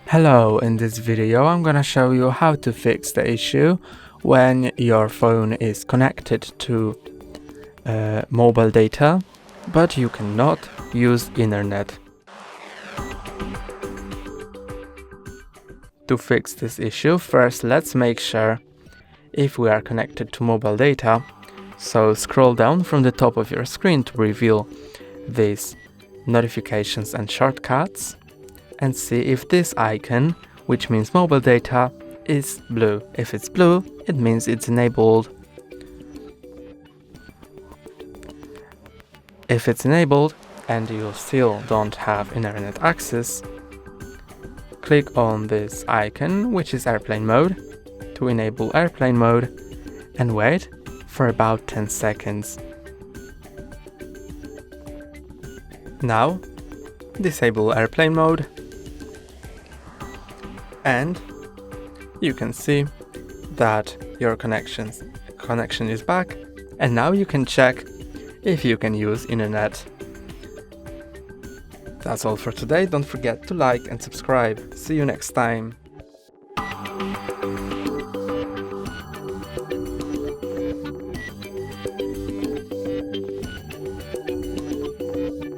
Hello, in this video I'm gonna show you how to fix the issue when your phone is connected to mobile data, but you cannot use internet. To fix this issue, first let's make sure if we are connected to mobile data. So scroll down from the top of your screen to reveal these notifications and shortcuts and see if this icon, which means mobile data, is blue. If it's blue, it means it's enabled. If it's enabled and you still don't have internet access, click on this icon, which is airplane mode, to enable airplane mode and wait for about 10 seconds. Now, disable airplane mode and you can see that your connection is back, and now you can check if you can use internet. That's all for today. Don't forget to like and subscribe. See you next time.